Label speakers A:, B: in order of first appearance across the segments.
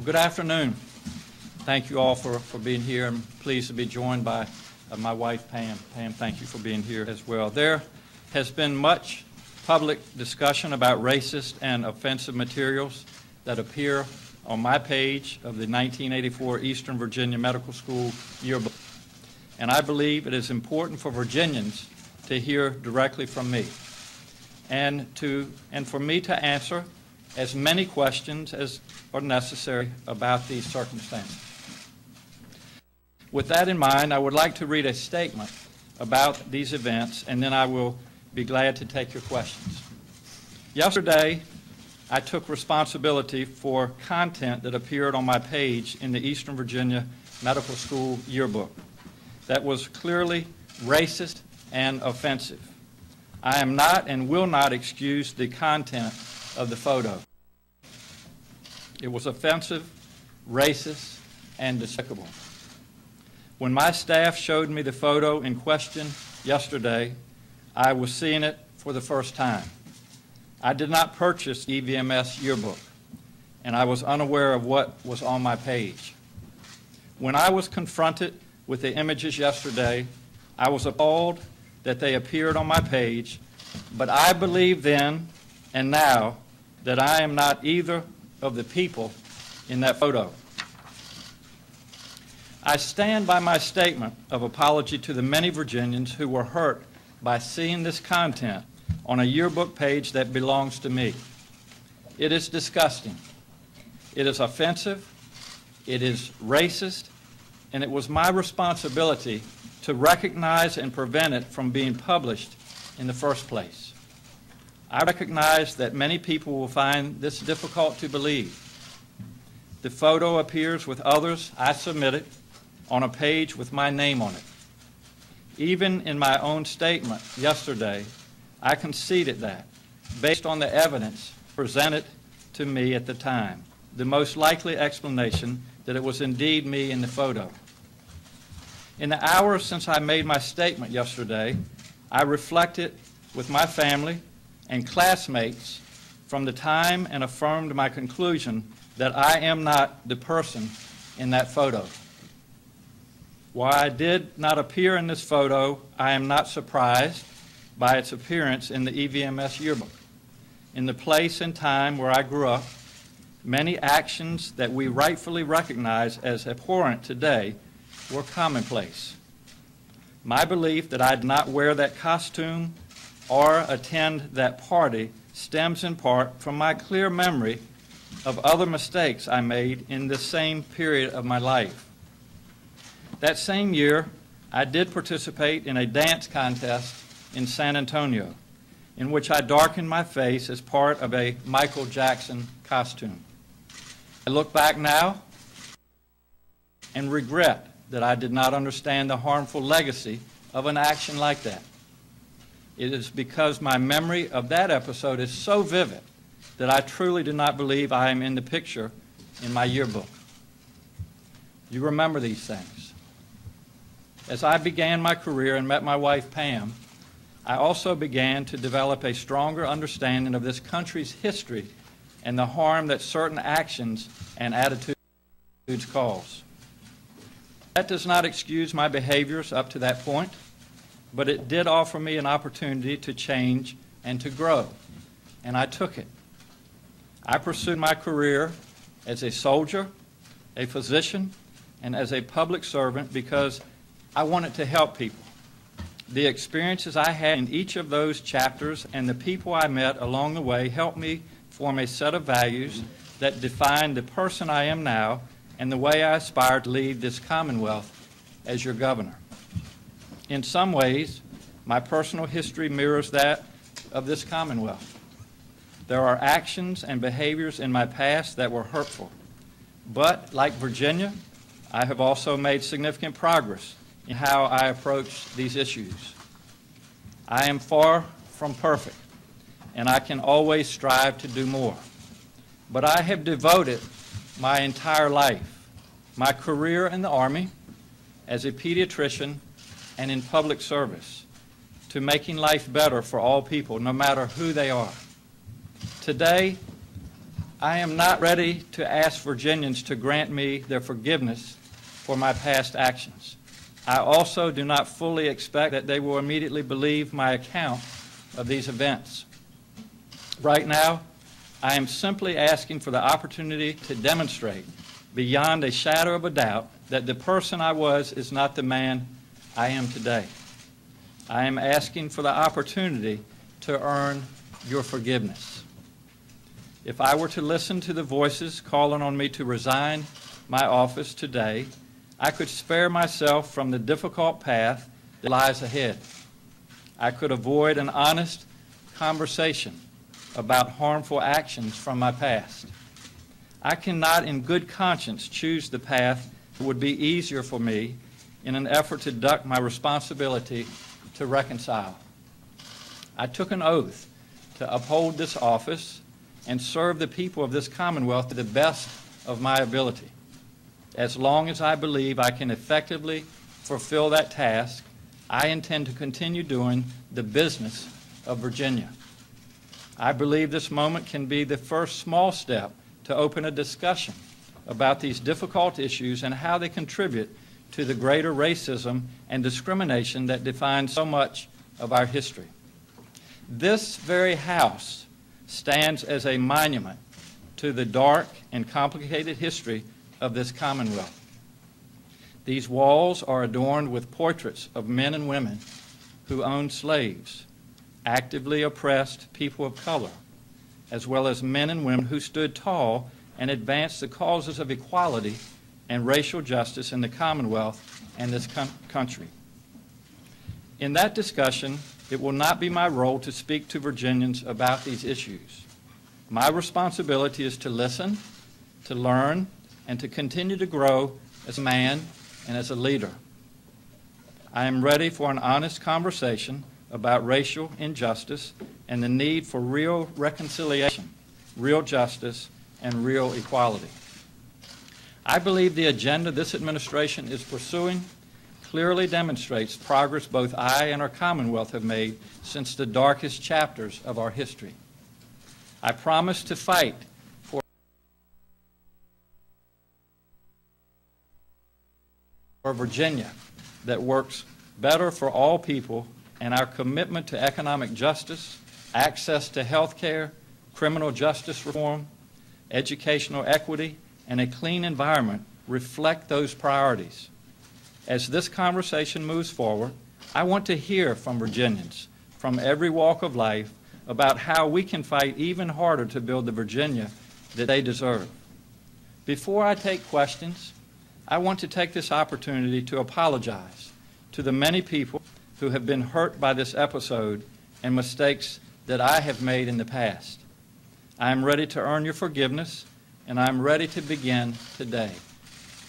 A: Well, good afternoon. Thank you all for being here. I'm pleased to be joined by my wife, Pam. Pam, thank you for being here as well. There has been much public discussion about racist and offensive materials that appear on my page of the 1984 Eastern Virginia Medical School Yearbook. And I believe it is important for Virginians to hear directly from me and for me to answer as many questions as are necessary about these circumstances. With that in mind, I would like to read a statement about these events, and then I will be glad to take your questions. Yesterday, I took responsibility for content that appeared on my page in the Eastern Virginia Medical School Yearbook that was clearly racist and offensive. I am not and will not excuse the content of the photo. It was offensive, racist, and despicable. When my staff showed me the photo in question yesterday, I was seeing it for the first time. I did not purchase EVMS Yearbook, and I was unaware of what was on my page. When I was confronted with the images yesterday, I was appalled that they appeared on my page, but I believe then and now that I am not either of the people in that photo. I stand by my statement of apology to the many Virginians who were hurt by seeing this content on a yearbook page that belongs to me. It is disgusting. It is offensive. It is racist. And it was my responsibility to recognize and prevent it from being published in the first place. I recognize that many people will find this difficult to believe. The photo appears with others I submitted on a page with my name on it. Even in my own statement yesterday, I conceded that, based on the evidence presented to me at the time, the most likely explanation that it was indeed me in the photo. In the hours since I made my statement yesterday, I reflected with my family and classmates from the time and affirmed my conclusion that I am not the person in that photo. While I did not appear in this photo, I am not surprised by its appearance in the EVMS yearbook. In the place and time where I grew up, many actions that we rightfully recognize as abhorrent today were commonplace. My belief that I did not wear that costume or attend that party stems in part from my clear memory of other mistakes I made in this same period of my life. That same year, I did participate in a dance contest in San Antonio, in which I darkened my face as part of a Michael Jackson costume. I look back now and regret that I did not understand the harmful legacy of an action like that. It is because my memory of that episode is so vivid that I truly do not believe I am in the picture in my yearbook. You remember these things. As I began my career and met my wife, Pam, I also began to develop a stronger understanding of this country's history and the harm that certain actions and attitudes cause. That does not excuse my behaviors up to that point, but it did offer me an opportunity to change and to grow, and I took it. I pursued my career as a soldier, a physician, and as a public servant because I wanted to help people. The experiences I had in each of those chapters and the people I met along the way helped me form a set of values that define the person I am now and the way I aspire to lead this Commonwealth as your governor. In some ways, my personal history mirrors that of this Commonwealth. There are actions and behaviors in my past that were hurtful, but like Virginia, I have also made significant progress in how I approach these issues. I am far from perfect, and I can always strive to do more. But I have devoted my entire life, my career in the Army, as a pediatrician, and in public service, to making life better for all people, no matter who they are. Today, I am not ready to ask Virginians to grant me their forgiveness for my past actions. I also do not fully expect that they will immediately believe my account of these events. Right now, I am simply asking for the opportunity to demonstrate beyond a shadow of a doubt that the person I was is not the man I am today. I am asking for the opportunity to earn your forgiveness. If I were to listen to the voices calling on me to resign my office today, I could spare myself from the difficult path that lies ahead. I could avoid an honest conversation about harmful actions from my past. I cannot in good conscience choose the path that would be easier for me in an effort to duck my responsibility to reconcile. I took an oath to uphold this office and serve the people of this Commonwealth to the best of my ability. As long as I believe I can effectively fulfill that task, I intend to continue doing the business of Virginia. I believe this moment can be the first small step to open a discussion about these difficult issues and how they contribute to the greater racism and discrimination that defines so much of our history. This very house stands as a monument to the dark and complicated history of this Commonwealth. These walls are adorned with portraits of men and women who owned slaves, actively oppressed people of color, as well as men and women who stood tall and advanced the causes of equality and racial justice in the Commonwealth and this country. In that discussion, it will not be my role to speak to Virginians about these issues. My responsibility is to listen, to learn, and to continue to grow as a man and as a leader. I am ready for an honest conversation about racial injustice and the need for real reconciliation, real justice, and real equality. I believe the agenda this administration is pursuing clearly demonstrates progress both I and our Commonwealth have made since the darkest chapters of our history. I promise to fight for Virginia that works better for all people, and our commitment to economic justice, access to health care, criminal justice reform, educational equity, and a clean environment reflect those priorities. As this conversation moves forward, I want to hear from Virginians from every walk of life about how we can fight even harder to build the Virginia that they deserve. Before I take questions, I want to take this opportunity to apologize to the many people who have been hurt by this episode and mistakes that I have made in the past. I am ready to earn your forgiveness, and I am ready to begin today.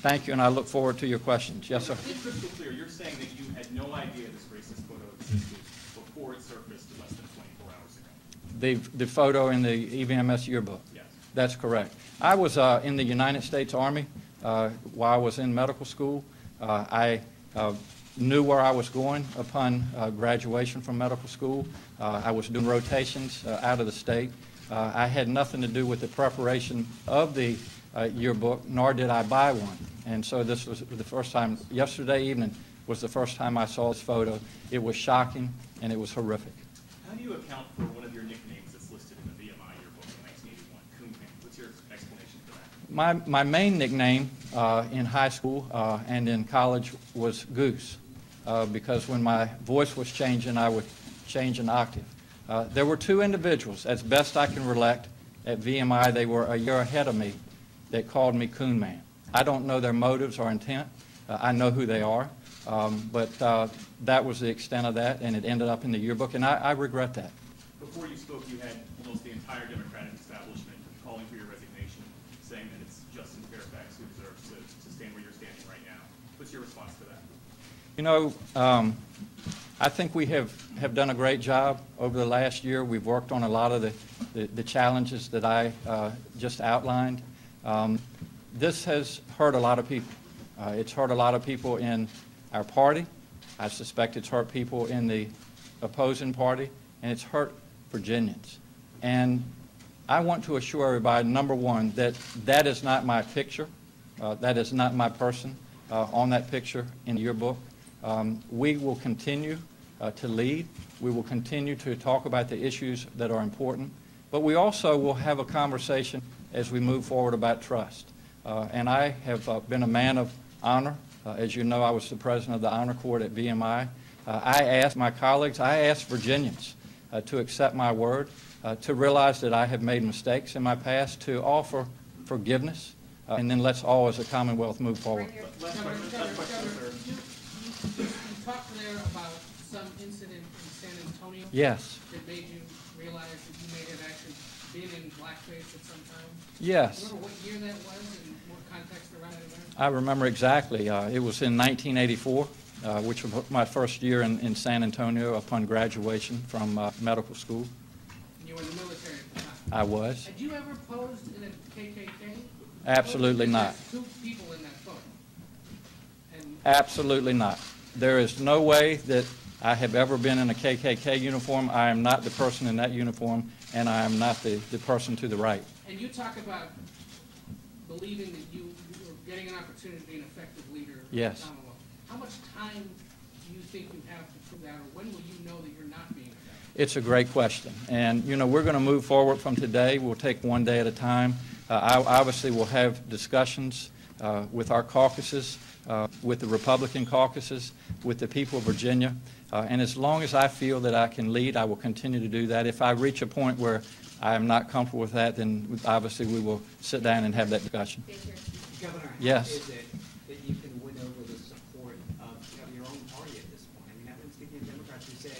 A: Thank you, and I look forward to your questions. Yes, sir.
B: To be crystal clear, you're saying that you had no idea this racist photo existed before it surfaced less than 24 hours ago?
A: The photo in the EVMS yearbook?
B: Yes.
A: That's correct. I was in the United States Army while I was in medical school. I knew where I was going upon graduation from medical school. I was doing rotations out of the state. I had nothing to do with the preparation of the yearbook, nor did I buy one. And so this was the first time, yesterday evening was the first time I saw this photo. It was shocking and it was horrific.
B: How do you account for one of your nicknames that's listed in the VMI yearbook in 1981, Coonman? What's your explanation for that?
A: My main nickname in high school and in college was Goose, because when my voice was changing, I would change an octave. There were two individuals, as best I can recollect, at VMI. They were a year ahead of me that called me Coon Man. I don't know their motives or intent. I know who they are, but that was the extent of that, and it ended up in the yearbook, and I regret that.
B: Before you spoke, you had almost the entire Democratic establishment calling for your resignation, saying that it's Justin Fairfax who deserves to stand where you're standing right now. What's your response to that?
A: You know, I think we have done a great job over the last year. We've worked on a lot of the challenges that I just outlined. This has hurt a lot of people. It's hurt a lot of people in our party. I suspect it's hurt people in the opposing party, and it's hurt Virginians. And I want to assure everybody, number one, that that is not my picture. That is not my person on that picture in the yearbook. We will continue to lead. We will continue to talk about the issues that are important. But we also will have a conversation as we move forward about trust. And I have been a man of honor. As you know, I was the president of the Honor Court at VMI. I asked my colleagues, I asked Virginians to accept my word, to realize that I have made mistakes in my past, to offer forgiveness, and then let's all as a Commonwealth move forward.
B: Last question, sir.
C: You talked there about some incident in San Antonio.
A: Yes.
C: That made you realize that you may have actually been in blackface at some time.
A: Yes.
C: Do you remember what year that was and more context around it?
A: I remember exactly. It was in 1984, which was my first year in San Antonio upon graduation from medical school.
C: And you were in the military at the time.
A: I was.
C: Had you ever posed in a KKK?
A: Absolutely not.
C: There's 2 people in that photo. And
A: Absolutely not. There is no way that I have ever been in a KKK uniform. I am not the person in that uniform, and I am not the person to the right.
C: And you talk about believing that you were getting an opportunity to be an effective leader of
A: Yes.
C: the Commonwealth. How much time do you think you have to prove that, or when will you know that you're not being effective?
A: It's a great question. And, you know, we're going to move forward from today. We'll take one day at a time. I obviously will have discussions with our caucuses, with the Republican caucuses, with the people of Virginia. And as long as I feel that I can lead, I will continue to do that. If I reach a point where I am not comfortable with that, then obviously we will sit down and have that discussion.
D: Governor, how
A: Yes.
D: is it that you can win over the support of your own party at this point? I mean, I've been speaking to Democrats who say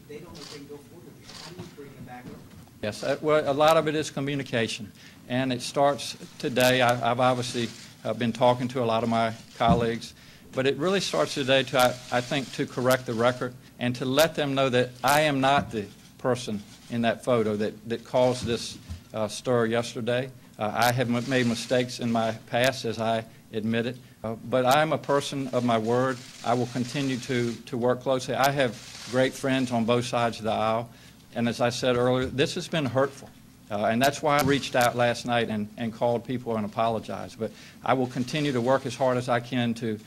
D: they don't know if they can go forward with you. How do you bring them back over?
A: Yes, well, a lot of it is communication, and it starts today. I've obviously been talking to a lot of my colleagues, but it really starts today to, I think, to correct the record and to let them know that I am not the person in that photo that caused this stir yesterday. I have made mistakes in my past, as I admitted, but I'm a person of my word. I will continue to work closely. I have great friends on both sides of the aisle. And as I said earlier, this has been hurtful. And that's why I reached out last night and called people and apologized. But I will continue to work as hard as I can to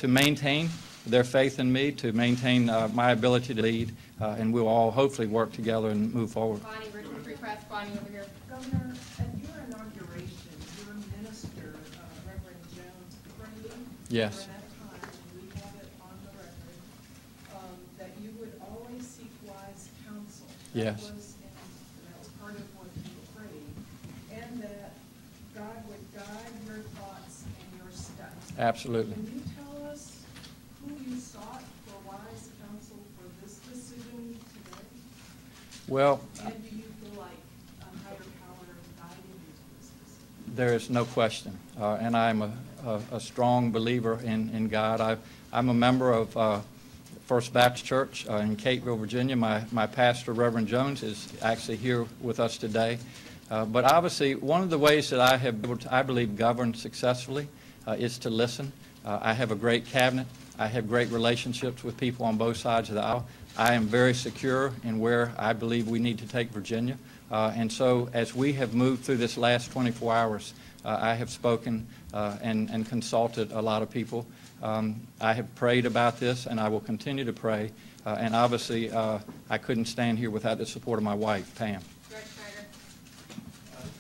A: maintain their faith in me, to maintain my ability to lead, and we'll all hopefully work together and move forward.
E: Bonnie, Richard request, Bonnie over here.
F: Governor, at your inauguration, your minister, Reverend Jones, prayed
A: Yes.
F: during that time, and we have it on the record, that you would always seek wise counsel.
A: Yes.
F: That was part of what you prayed, and that God would guide your thoughts and your steps.
A: Absolutely.
F: Can you tell us who you sought for wise counsel for this decision today?
A: Well,
F: And do you feel like a higher power guided you to this decision?
A: there is no question, and I'm a strong believer in God. I'm a member of First Baptist Church in Cateville, Virginia. My pastor, Reverend Jones, is actually here with us today. But obviously, one of the ways that I have been able to, I believe, govern successfully is to listen. I have a great cabinet. I have great relationships with people on both sides of the aisle. I am very secure in where I believe we need to take Virginia. And so as we have moved through this last 24 hours, I have spoken and consulted a lot of people. I have prayed about this, and I will continue to pray. And obviously, I couldn't stand here without the support of my wife, Pam.
E: George Snyder.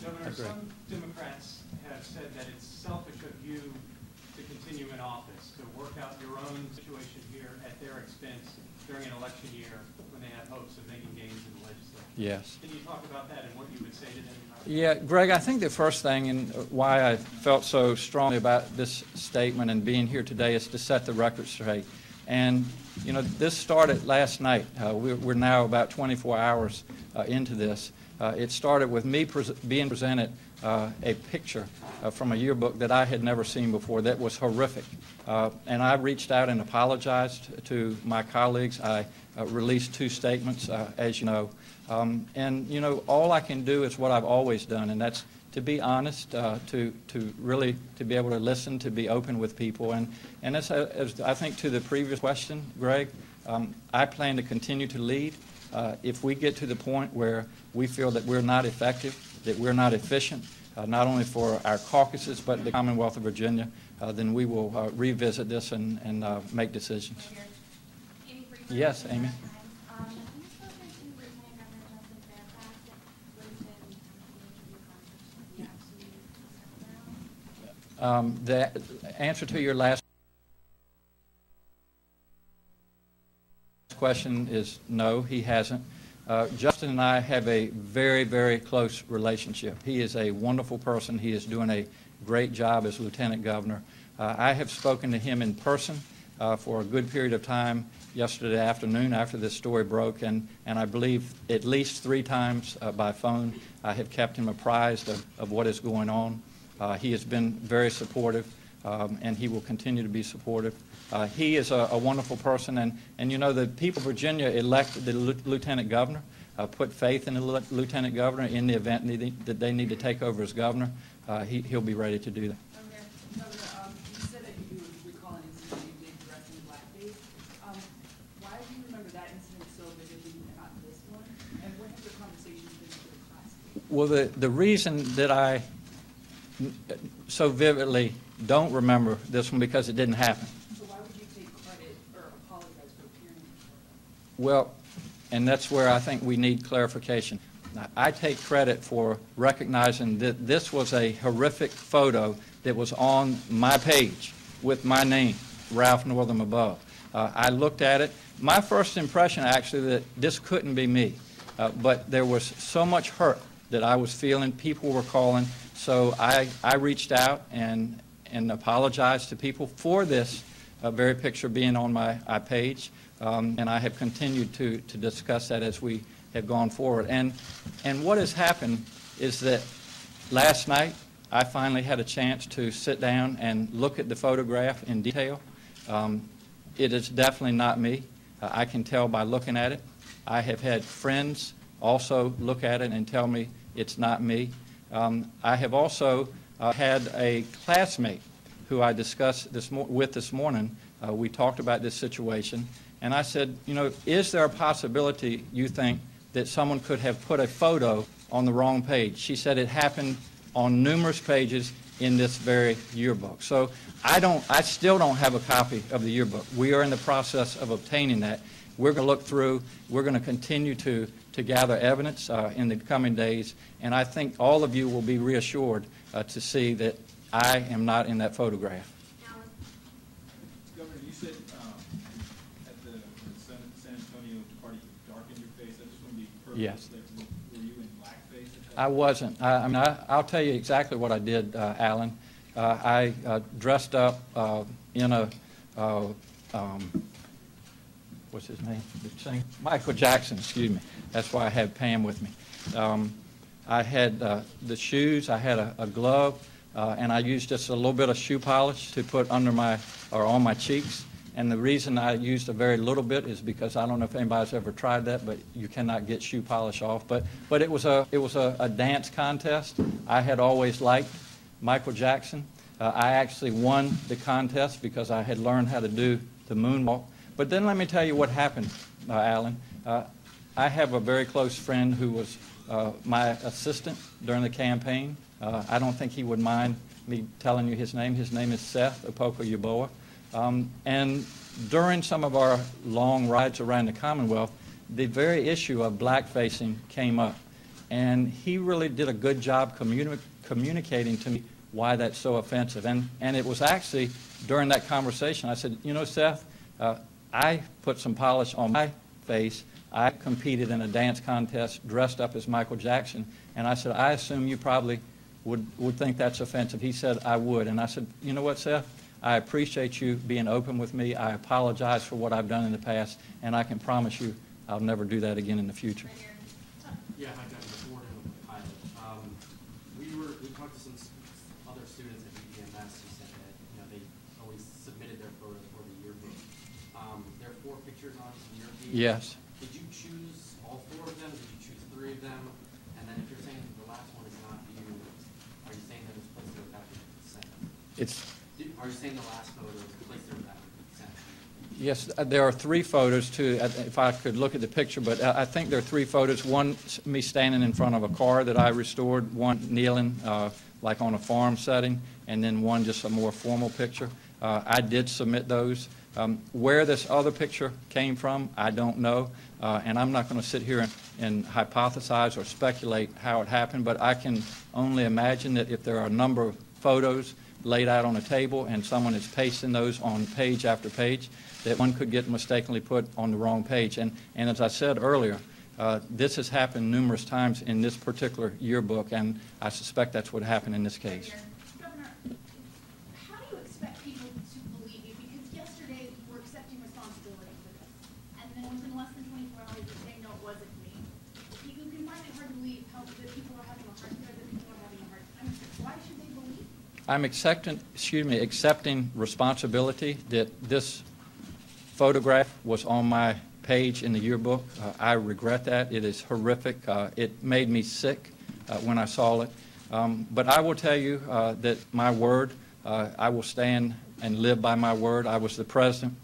G: Governor,
A: Agree.
G: some Democrats have said that it's selfish of you to continue in office, to work out your own situation here at their expense during an election year when they have hopes of making gains in the legislature.
A: Yes.
G: Can you talk about that and what you would say to them?
A: Yeah, Greg, I think the first thing and why I felt so strongly about this statement and being here today is to set the record straight. And, you know, this started last night. We're now about 24 hours into this. It started with me being presented a picture from a yearbook that I had never seen before that was horrific. And I reached out and apologized to my colleagues. I released 2 statements, as you know. And, you know, all I can do is what I've always done, and that's to be honest, to really to be able to listen, to be open with people. And as I think to the previous question, Greg, I plan to continue to lead. If we get to the point where we feel that we're not effective, that we're not efficient, not only for our caucuses but the Commonwealth of Virginia, then we will revisit this and make decisions.
E: Amy Freeman.
A: Yes, Amy.
E: Have you spoken to Lieutenant Governor Justin Fairfax? What has been the interview conversation?
A: The answer to your last question is no, he hasn't. Justin and I have a very, very close relationship. He is a wonderful person. He is doing a great job as Lieutenant Governor. I have spoken to him in person for a good period of time yesterday afternoon after this story broke, and I believe at least 3 times by phone. I have kept him apprised of what is going on. He has been very supportive, and he will continue to be supportive. He is a wonderful person, and you know, the people of Virginia elected the Lieutenant Governor, put faith in the Lieutenant Governor in the event that they need to take over as governor. He'll be ready to do that.
H: Governor, you said that you recall an incident you did dressing blackface. Why do you remember that incident so vividly and not this one? And what have your conversations been with your classmates?
A: Well, the reason that I so vividly don't remember this one because it didn't happen.
H: So why would you take credit or apologize for appearing in the photo?
A: Well, and that's where I think we need clarification. Now, I take credit for recognizing that this was a horrific photo that was on my page with my name, Ralph Northam, above. I looked at it. My first impression, actually, that this couldn't be me, but there was so much hurt that I was feeling. People were calling, so I reached out and apologized to people for this very picture being on my page, and I have continued to discuss that as we have gone forward. And what has happened is that last night I finally had a chance to sit down and look at the photograph in detail. It is definitely not me. I can tell by looking at it. I have had friends also look at it and tell me it's not me. I have also had a classmate who I discussed this morning. We talked about this situation, and I said, you know, is there a possibility, you think, that someone could have put a photo on the wrong page? She said it happened on numerous pages in this very yearbook. So I still don't have a copy of the yearbook. We are in the process of obtaining that. We're going to look through, we're going to continue to gather evidence in the coming days, and I think all of you will be reassured to see that I am not in that photograph.
B: Governor, you said at the San Antonio party you darkened your face. I just want to be perfect.
A: Yes.
B: Were you in blackface at that?
A: I wasn't. I mean, I'll tell you exactly what I did, Alan. I dressed up in a, what's his name? Michael Jackson, excuse me. That's why I had Pam with me. I had the shoes, I had a glove, and I used just a little bit of shoe polish to put under my, or on my cheeks. And the reason I used a very little bit is because I don't know if anybody's ever tried that, but you cannot get shoe polish off. But it was a dance contest. I had always liked Michael Jackson. I actually won the contest because I had learned how to do the moonwalk. But then let me tell you what happened, Alan. I have a very close friend who was my assistant during the campaign. I don't think he would mind me telling you his name. His name is Seth Opoku-Yeboah. And during some of our long rides around the Commonwealth, the very issue of blackfacing came up. And he really did a good job communicating to me why that's so offensive. And it was actually during that conversation, I said, you know, Seth, I put some polish on my face. I competed in a dance contest dressed up as Michael Jackson. And I said, I assume you probably would think that's offensive. He said, I would. And I said, you know what, Seth? I appreciate you being open with me. I apologize for what I've done in the past, and I can promise you I'll never do that again in the future.
I: Yeah, hi, Governor. Good morning, pilot. We talked to some other students at EVMS who said that they always submitted their photos for the yearbook. There are 4 pictures on your page.
A: Yes.
I: Did you choose all 4 of them? Did you choose 3 of them? And then if you're saying the last one is not you, are you saying that it's placed there without your consent?
A: It's
I: Are you saying the last photo is placed there without your consent?
A: Yes, there are 3 photos too, if I could look at the picture, but I think there are 3 photos. One, me standing in front of a car that I restored, one kneeling like on a farm setting, and then one just a more formal picture. I did submit those. Where this other picture came from, I don't know, and I'm not going to sit here and hypothesize or speculate how it happened, but I can only imagine that if there are a number of photos laid out on a table and someone is pasting those on page after page, that one could get mistakenly put on the wrong page. And as I said earlier, this has happened numerous times in this particular yearbook, and I suspect that's what happened in this case.
E: Governor, how do you expect people to believe you? Because yesterday you were accepting responsibility for this, and then within less than 24 hours you're saying, no, it wasn't me. You can find it hard to believe that people are having a hard time, that people are having a hard time. Why should they believe?
A: I'm accepting responsibility that this photograph was on my page in the yearbook. I regret that. It is horrific. It made me sick when I saw it. But I will tell you that my word, I will stand and live by my word. I was the president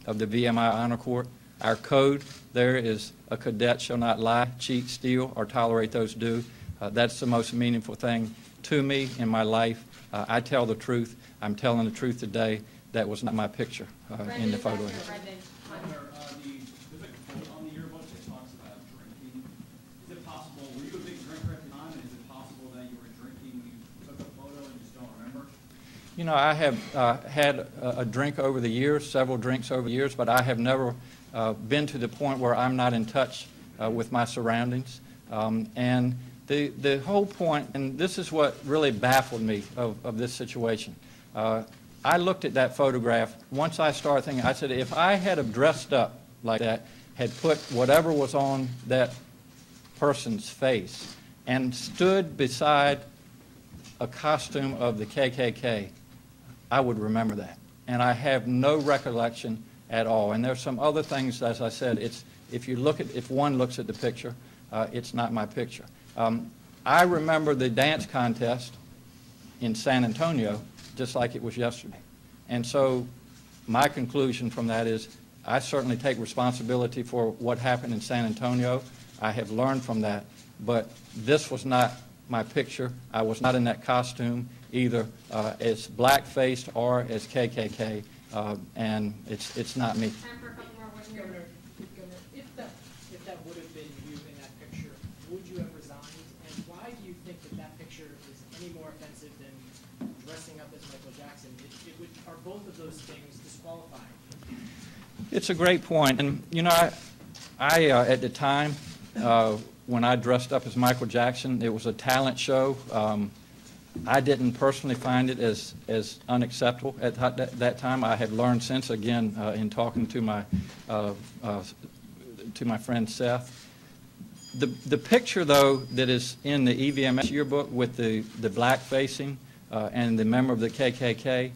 A: of the VMI Honor Court. Our code there is a cadet shall not lie, cheat, steal, or tolerate those do. That's the most meaningful thing to me in my life. I tell the truth. I'm telling the truth today. That was not my picture in the photo.
B: There's a quote on the yearbook that talks about drinking. Is it possible, were you a big drinker at the time, and is it possible that you were drinking when you took a photo and just don't remember?
A: You know, I have had a drink over the years, several drinks over the years, but I have never been to the point where I'm not in touch with my surroundings. And the whole point, and this is what really baffled me of this situation, I looked at that photograph. Once I started thinking, I said, if I had have dressed up like that, had put whatever was on that person's face, and stood beside a costume of the KKK, I would remember that. And I have no recollection at all. And there's some other things, as I said, if one looks at the picture, it's not my picture. I remember the dance contest in San Antonio just like it was yesterday. And so my conclusion from that is I certainly take responsibility for what happened in San Antonio. I have learned from that. But this was not my picture. I was not in that costume either as black-faced or as KKK, and it's not me.
C: Time for a couple more questions. Governor, if that would have been you in that picture, would you have resigned? And why do you think that picture is any more offensive than dressing up as Michael Jackson? Are both of those things disqualifying?
A: It's a great point. And, you know, I at the time, when I dressed up as Michael Jackson, it was a talent show. I didn't personally find it as unacceptable at that time. I have learned since, again, in talking to my friend Seth. The picture, though, that is in the EVMS yearbook with the black facing and the member of the KKK,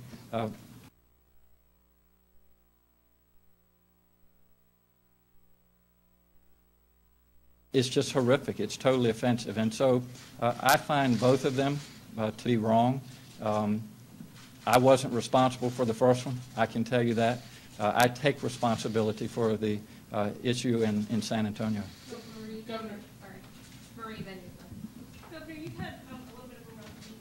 A: it's just horrific. It's totally offensive. And so I find both of them to be wrong. I wasn't responsible for the first one, I can tell you that. I take responsibility for the issue in San Antonio.
C: Governor,
E: Marie, then you go.
J: Governor, you've had a little bit of a rough week,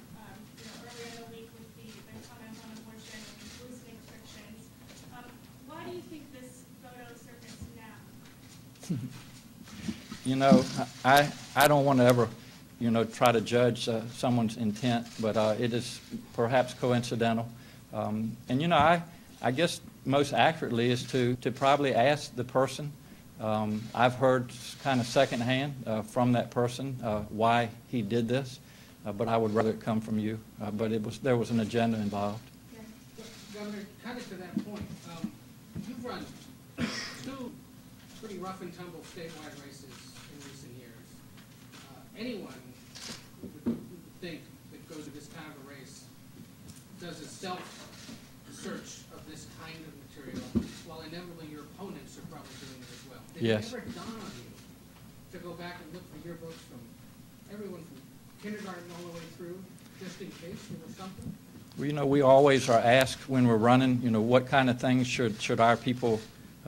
J: earlier in the week with the comment on abortion and listening restrictions. Why do you think this photo surfaced now?
A: You know, I don't want to ever, you know, try to judge someone's intent, but it is perhaps coincidental. And, you know, I guess most accurately is to probably ask the person. I've heard kind of secondhand from that person why he did this, but I would rather it come from you. But there was an agenda involved.
C: Governor, kind of to that point, you've run two pretty rough and tumble statewide races in recent years. Anyone would think that goes to this kind of a race does a self-search of this kind of material, while inevitably your opponents are probably doing it as well. Did
A: Yes.
C: it ever dawn on you to go back and look for yearbooks from everyone from kindergarten all the way through, just in case there was something?
A: Well, we always are asked when we're running, what kind of things should our people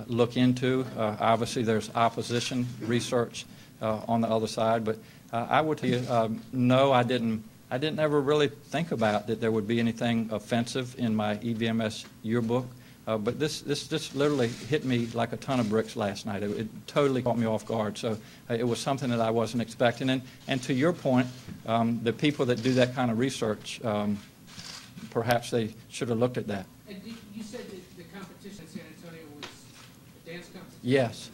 A: look into. Obviously, there's opposition research on the other side, but I would tell you, no, I didn't ever really think about that there would be anything offensive in my EVMS yearbook. But this just literally hit me like a ton of bricks last night. It totally caught me off guard. So it was something that I wasn't expecting. And to your point, the people that do that kind of research, perhaps they should have looked at that.
C: And you said that the competition in San Antonio was a dance competition?
A: Yes.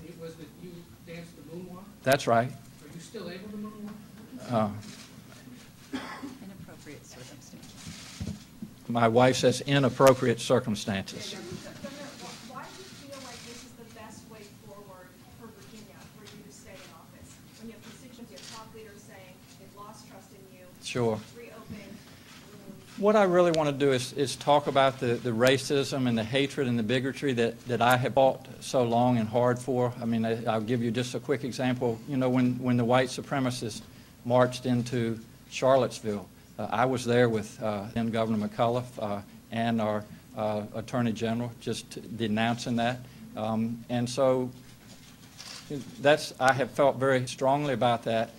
C: And it was that you danced the moonwalk?
A: That's right.
C: Are you still able to moonwalk?
K: Inappropriate circumstances.
A: My wife says inappropriate circumstances.
J: Governor, why do you feel like this is the best way forward for Virginia, for you to stay in office? When you have constituents, you have top leaders saying they've lost trust in you.
A: Sure.
J: Reopen.
A: What I really want to do is talk about the racism and the hatred and the bigotry that I have fought so long and hard for. I mean, I'll give you just a quick example. When the white supremacists marched into Charlottesville, I was there with then Governor McAuliffe and our Attorney General, just denouncing that. And so I have felt very strongly about that.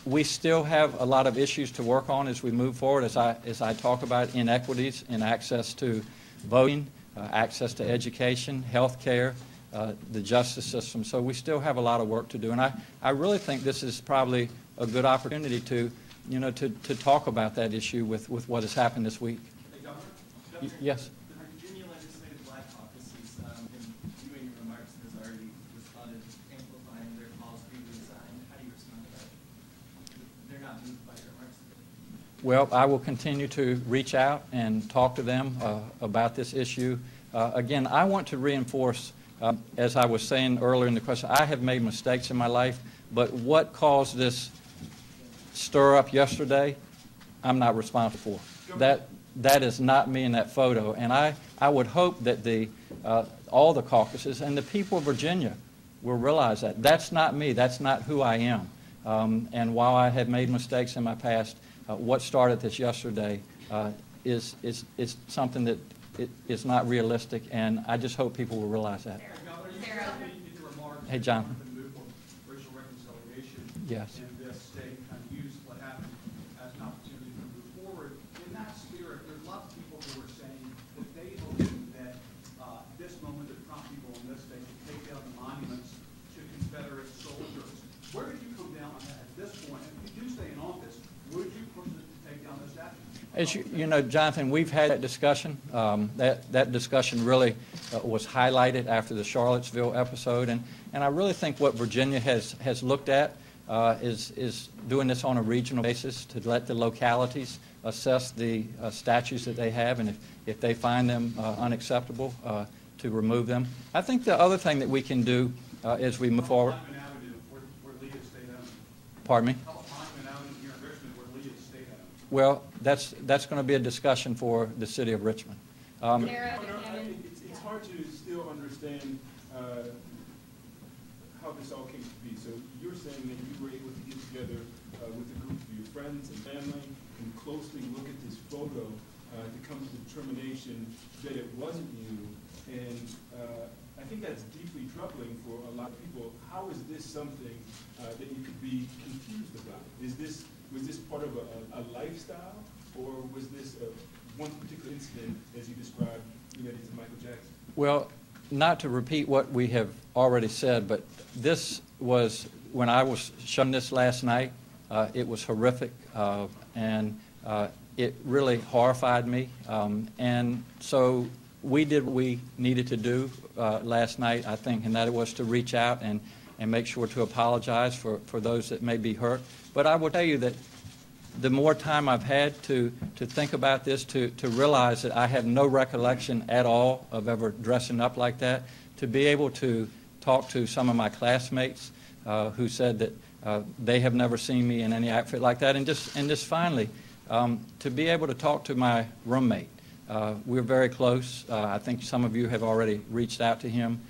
A: We still have a lot of issues to work on as we move forward, as I talk about inequities in access to voting, access to education, health care, the justice system. So we still have a lot of work to do. And I really think this is probably a good opportunity to talk about that issue with what has happened this week.
B: Hey, Governor?
A: Yes.
B: The Virginia Legislative Black Caucus in viewing your remarks has already responded, amplifying their calls for you to resign. How do you respond to that? They're not moved by your remarks today.
A: Well, I will continue to reach out and talk to them about this issue. Again, I want to reinforce, as I was saying earlier in the question, I have made mistakes in my life, but what caused this stir up yesterday, I'm not responsible for. That is not me in that photo. And I would hope that all the caucuses and the people of Virginia will realize that. That's not me. That's not who I am. And while I have made mistakes in my past, what started this yesterday is something that is not realistic, and I just hope people will realize that. Hey, John.
L: Racial reconciliation.
A: Yes.
L: In this state, and used what happened as an opportunity to move forward. In that spirit, there's lots of people who are saying that they believe that this moment that prompt people in this state to take down the monuments to Confederate soldiers. Where did you come down on that at this point? And if you do stay in office, would you push it to take down the statue?
A: As you know, Jonathan, we've had that discussion. That discussion really was highlighted after the Charlottesville episode, and I really think what Virginia has looked at is doing this on a regional basis to let the localities assess the statutes that they have, and if they find them unacceptable, to remove them. I think the other thing that we can do as we move forward. Pardon me? Well, that's going to be a discussion for the city of Richmond.
L: It's hard to still understand how this all came to be. So you're saying that you were able to get together with a group of your friends and family and closely look at this photo to come to the determination that it wasn't you. And I think that's deeply troubling for a lot of people. How is this something that you could be confused about? Was this part of a lifestyle, or was this one particular incident, as you described, related to Michael Jackson?
A: Well, not to repeat what we have already said, but this was, when I was shown this last night, it was horrific, and it really horrified me. And so we did what we needed to do last night, I think, and that was to reach out and make sure to apologize for those that may be hurt. But I will tell you that the more time I've had to think about this, to realize that I have no recollection at all of ever dressing up like that, to be able to talk to some of my classmates who said that they have never seen me in any outfit like that, and just finally, to be able to talk to my roommate. We're very close. I think some of you have already reached out to him.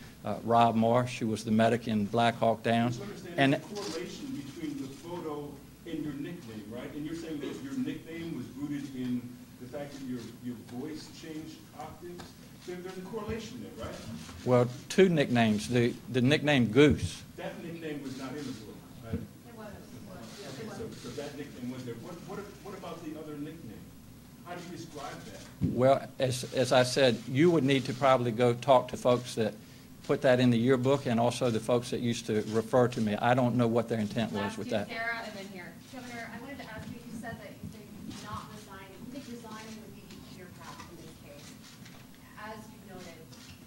A: Rob Marsh, who was the medic in Black Hawk Down.
L: And the correlation between the photo and your nickname, right? And you're saying that your nickname was rooted in your voice changed octaves. There's a correlation there, right?
A: Well, two nicknames. The nickname Goose.
L: That nickname was not in the book, right?
E: It was.
L: So that nickname was there. What about the other nickname? How do you describe that?
A: Well, as I said, you would need to probably go talk to folks that put that in the yearbook and also the folks that used to refer to me. I don't know what their intent was with that.
E: Sarah, and then here. Governor, I wanted to ask you, you said that you think not resigning, you think resigning would be your path in this case. As you noted,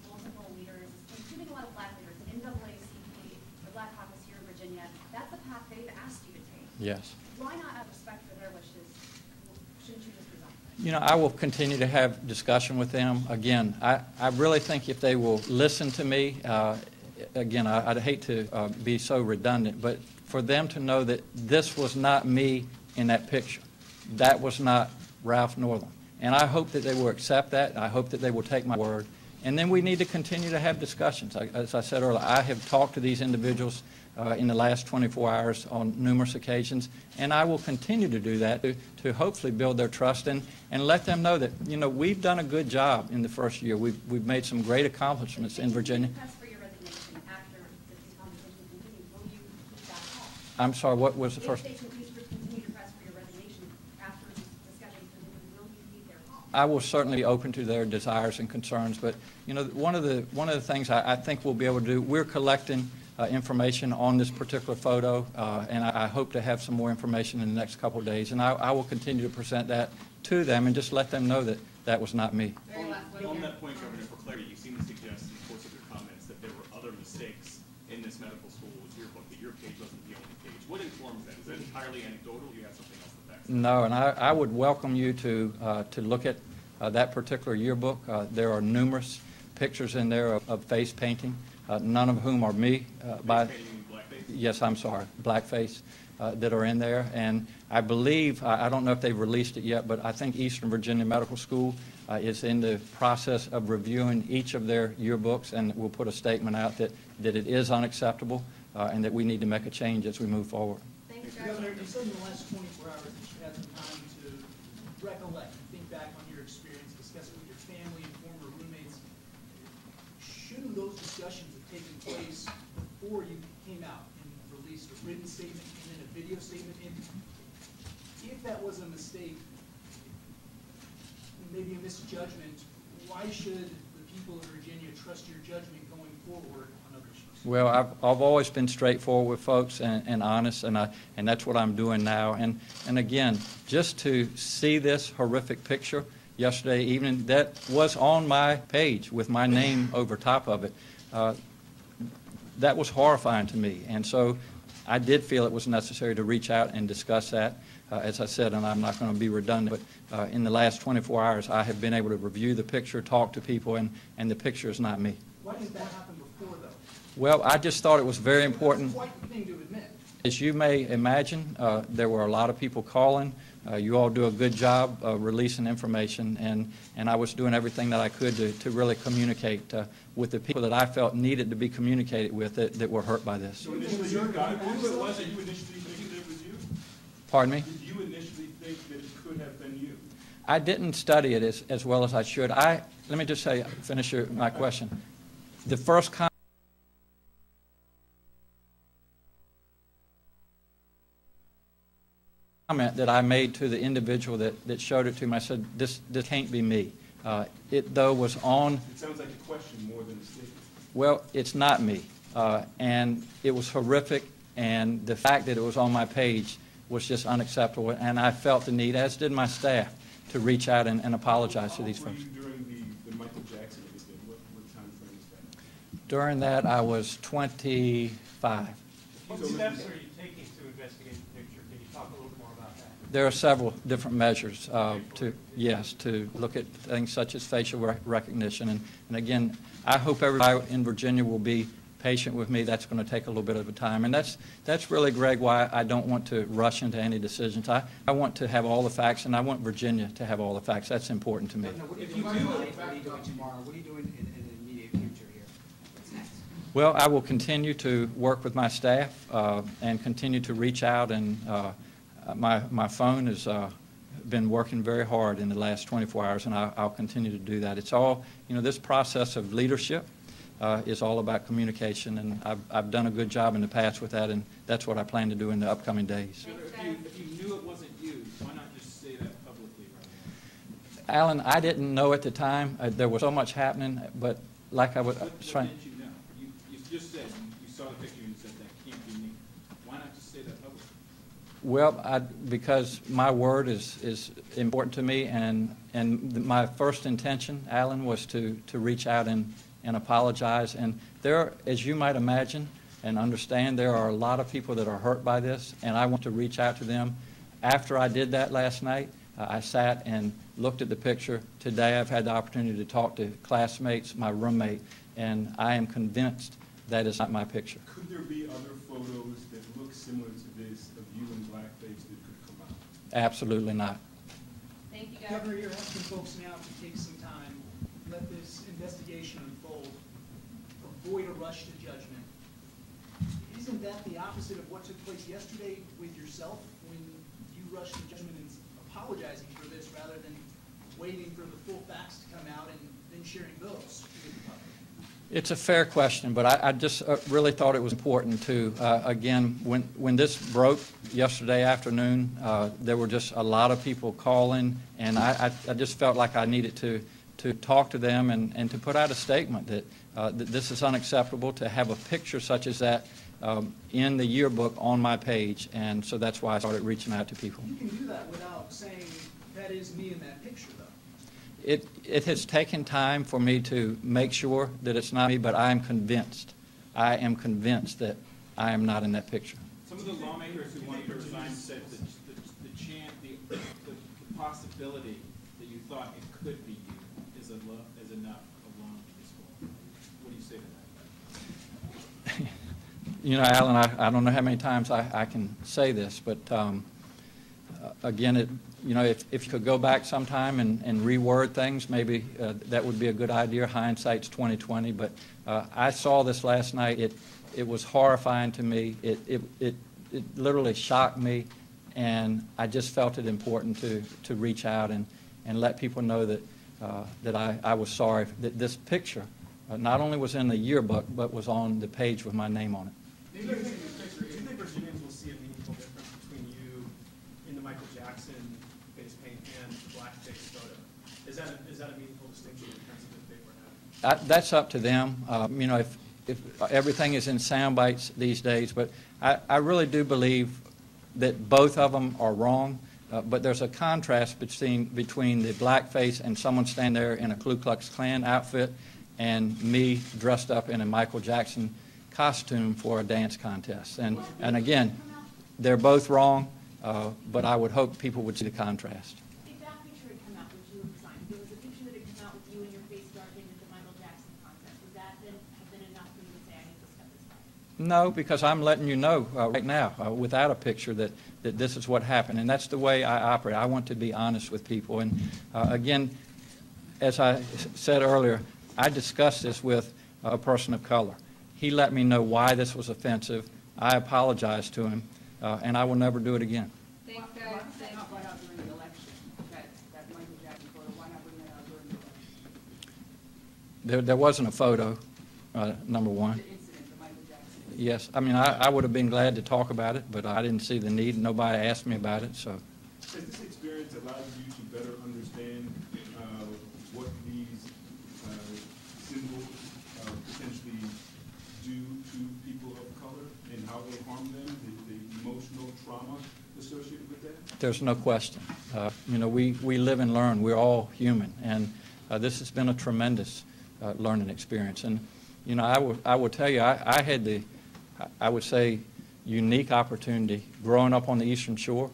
E: multiple leaders, including a lot of black leaders, NAACP, the Black Caucus here in Virginia, that's the path they've asked you to take.
A: Yes.
E: Why not out of respect for their wishes, shouldn't you just resign?
A: You know, I will continue to have discussion with them. Again, I really think if they will listen to me, again, I'd hate to be so redundant, but for them to know that this was not me in that picture. That was not Ralph Northam. And I hope that they will accept that. I hope that they will take my word. And then we need to continue to have discussions. As I said earlier, I have talked to these individuals in the last 24 hours on numerous occasions, and I will continue to do that to hopefully build their trust and let them know that, you know, we've done a good job in the first year. We've made some great accomplishments in Virginia.
E: For your resignation after these conversations continue, will you keep that call?
A: I'm sorry, what was the first?
E: If they continue to press for your resignation after these discussions continue, will you keep their call?
A: I will certainly be open to their desires and concerns, but you know, one of the things I think we'll be able to do, we're collecting information on this particular photo, and I hope to have some more information in the next couple of days, and I will continue to present that to them and just let them know that that was not me.
B: On that point, Governor, for clarity, you seem to suggest in the course of your comments that there were other mistakes in this medical school yearbook, that your page wasn't the only page. What informs that? Is that entirely anecdotal, or do you have something else to back that?
A: No, and I would welcome you to look at that particular yearbook. There are numerous pictures in there of face painting, none of whom are me. Yes, I'm sorry, blackface that are in there. And I believe, I don't know if they've released it yet, but I think Eastern Virginia Medical School is in the process of reviewing each of their yearbooks, and we'll put a statement out that it is unacceptable and that we need to make a change as we move forward.
E: Thanks,
K: Governor, you said in the last 24 hours that you had some time to recollect and think back on your experience, discuss it with your family and former roommates. Shouldn't those discussions have taken place before you came out and released a written statement and then a video statement? And if that was a mistake, maybe a misjudgment, why should the people of Virginia trust your judgment going forward on other issues?
A: Well, I've always been straightforward with folks and honest, and that's what I'm doing now. And again, just to see this horrific picture yesterday evening that was on my page with my name over top of it, that was horrifying to me. And so I did feel it was necessary to reach out and discuss that. As I said, and I'm not going to be redundant, but in the last 24 hours, I have been able to review the picture, talk to people, and the picture is not me.
K: Why didn't that happen before, though?
A: Well, I just thought it was very important.
K: That's quite the thing to admit.
A: As you may imagine, there were a lot of people calling. You all do a good job releasing information, and I was doing everything that I could to really communicate with the people that I felt needed to be communicated with that were hurt by this.
L: So initially, who it was that you initially think it was you?
A: Pardon me?
L: Did you initially think that it could have been you?
A: I didn't study it as well as I should. Let me just say, finish my question. The first comment that I made to the individual that showed it to me, I said, this can't be me. It, though, was on...
L: It sounds like a question more than a statement.
A: Well, it's not me. And it was horrific, and the fact that it was on my page was just unacceptable, and I felt the need, as did my staff, to reach out and apologize to these folks.
L: How old were you during the Michael Jackson incident? What time frame was that?
A: During that, I was 25.
G: What steps are you taking to investigate the picture? Can you talk a little more about that?
A: There are several different measures to look at things such as facial recognition. And again, I hope everybody in Virginia will be patient with me. That's going to take a little bit of a time. And that's really, Greg, why I don't want to rush into any decisions. I want to have all the facts, and I want Virginia to have all the facts. That's important to me.
D: What are you doing tomorrow? What are you doing in the immediate future here? What's next?
A: Well, I will continue to work with my staff and continue to reach out, and my phone is been working very hard in the last 24 hours, and I'll continue to do that. It's all, this process of leadership is all about communication, and I've done a good job in the past with that, and that's what I plan to do in the upcoming days.
K: If you knew it wasn't you, why not just say that publicly right now?
A: Alan, I didn't know at the time. There was so much happening, but like I was trying.
L: What did you know? You just said you saw the picture and you said that can't be me. Why not just say that publicly?
A: Well, because my word is important to me, and my first intention, Alan, was to reach out and apologize. And there, as you might imagine and understand, there are a lot of people that are hurt by this, and I want to reach out to them. After I did that last night, I sat and looked at the picture. Today I've had the opportunity to talk to classmates, my roommate, and I am convinced that is not my picture.
L: Could there be other photos that look similar to this of you in blackface that could come out?
A: Absolutely not.
E: Thank you,
K: Governor, you're asking folks now to take some time, let this investigation unfold, avoid a rush to judgment. Isn't that the opposite of what took place yesterday with yourself when you rushed to judgment and apologizing for this rather than waiting for the full facts to come out and then sharing those with the public?
A: It's a fair question, but I just really thought it was important to, again, when this broke yesterday afternoon, there were just a lot of people calling, and I just felt like I needed to talk to them and to put out a statement that this is unacceptable to have a picture such as that in the yearbook on my page, and so that's why I started reaching out to people.
K: You can do that without saying, that is me in that picture, though.
A: It has taken time for me to make sure that it's not me, but I am convinced that I am not in that picture.
K: Some of the lawmakers who wanted to resign said that the possibility that you thought it could be you is enough alone to disqualify. What do you say to that?
A: Alan, I don't know how many times I can say this, but again, if you could go back sometime and reword things, maybe that would be a good idea. Hindsight's 20/20. But I saw this last night. It was horrifying to me. It literally shocked me, and I just felt it important to reach out and let people know that I was sorry that this picture not only was in the yearbook but was on the page with my name on it.
K: Do you think Virginians will see a meaningful difference between you in the Michael Jackson face paint and the blackface photo? Is that a meaningful distinction in terms of if they were having?
A: That's up to them. If everything is in sound bites these days, but I really do believe that both of them are wrong. But there's a contrast between the blackface and someone standing there in a Ku Klux Klan outfit and me dressed up in a Michael Jackson costume for a dance contest. And again, they're both wrong, but I would hope people would see the contrast.
E: If that picture had come out, would you have resigned? If there was a picture that had come out with you and your face darkened at the Michael Jackson contest, would that then have been enough for you to say, I need to step aside?
A: No, because I'm letting you know right now, without a picture, that this is what happened. And that's the way I operate. I want to be honest with people. And again, as I said earlier, I discussed this with a person of color. He let me know why this was offensive. I apologized to him, and I will never do it again.
H: Thanks, guys. Why not during the election? That Michael Jackson photo, why not bring that out during the election?
A: There wasn't a photo, number one.
H: The incident, the Michael Jackson.
A: Yes, I mean, I would have been glad to talk about it, but I didn't see the need. Nobody asked me about it, so.
L: Has this experience allowed you to better understand what these symbols potentially do to people of color and how they harm them, the emotional trauma associated with that?
A: There's no question. We live and learn. We're all human, and this has been a tremendous learning experience. And I will tell you, I had the, I would say, unique opportunity growing up on the Eastern Shore.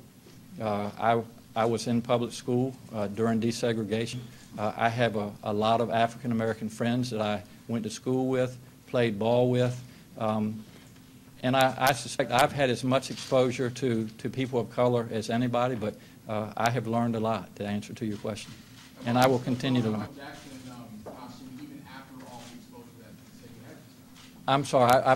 A: I was in public school during desegregation. I have a lot of African American friends that I went to school with, played ball with, and I suspect I've had as much exposure to people of color as anybody, but I have learned a lot, to answer to your question, and I will continue to learn. I'm sorry, I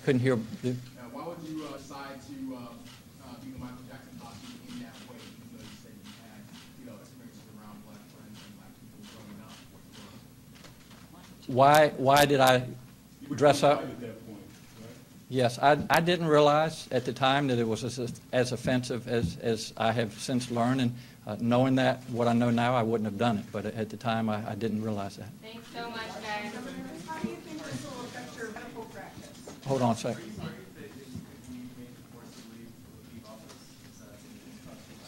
A: couldn't hear.
M: Why would you decide to do the Michael Jackson costume in that way, even though you said you had
A: Why did I
L: You were
A: dress up?
L: 25 at that point, right?
A: Yes, I didn't realize at the time that it was as offensive as I have since learned, and knowing that, what I know now, I wouldn't have done it, but at the time, I didn't realize that.
F: Thanks so much, guys. How do you think this will affect your medical practice?
A: Hold on a second.
B: Are you worried that you could be made forcibly leave office?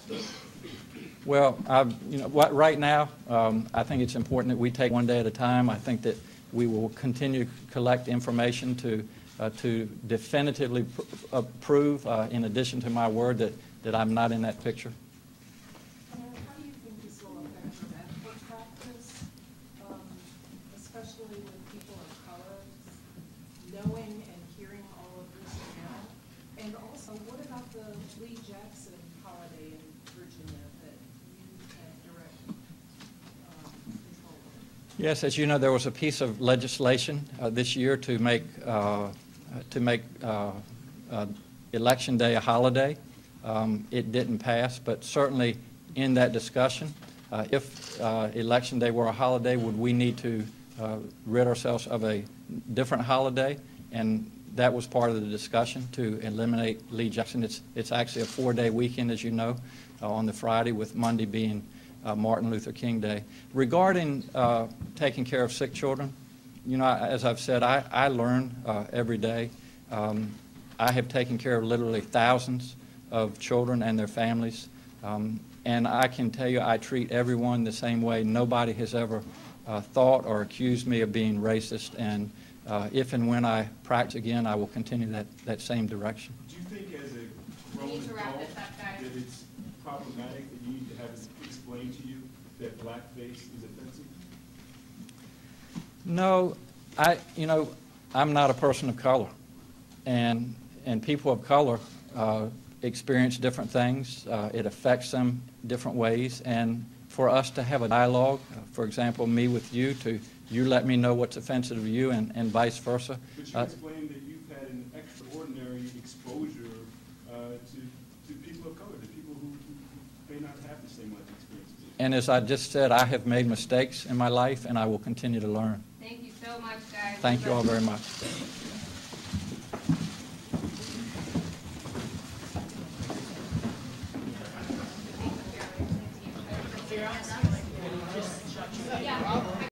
B: Is that
A: Well, right now, I think it's important that we take one day at a time. I think that we will continue to collect information to definitively prove, in addition to my word, that I'm not in that picture.
F: How do you think this will affect your medical practice, especially with people of color, knowing and hearing all of this now? And also, what about the Lee Jackson holiday in Virginia that you have direct control over?
A: Yes, as you know, there was a piece of legislation this year to make Election Day a holiday. It didn't pass, but certainly in that discussion, if Election Day were a holiday, would we need to rid ourselves of a different holiday? And that was part of the discussion, to eliminate Lee Jackson. It's actually a 4-day weekend, as you know, on the Friday, with Monday being Martin Luther King Day. Regarding taking care of sick children, you know, as I've said, I learn every day. I have taken care of literally thousands of children and their families, and I can tell you I treat everyone the same way. Nobody has ever thought or accused me of being racist, and if and when I practice again, I will continue that same direction.
L: Do you think as a grown adult that it's problematic that you need to have it explained to you that blackface is offensive?
A: No, I'm not a person of color, and people of color experience different things. It affects them different ways, and for us to have a dialogue, for example, me with you, you let me know what's offensive to you, and vice versa.
L: But you explained that you've had an extraordinary exposure to people of color, to people who may not have the same life experience.
A: And as I just said, I have made mistakes in my life, and I will continue to learn.
F: Thank you so much, guys.
A: Thank you all very much.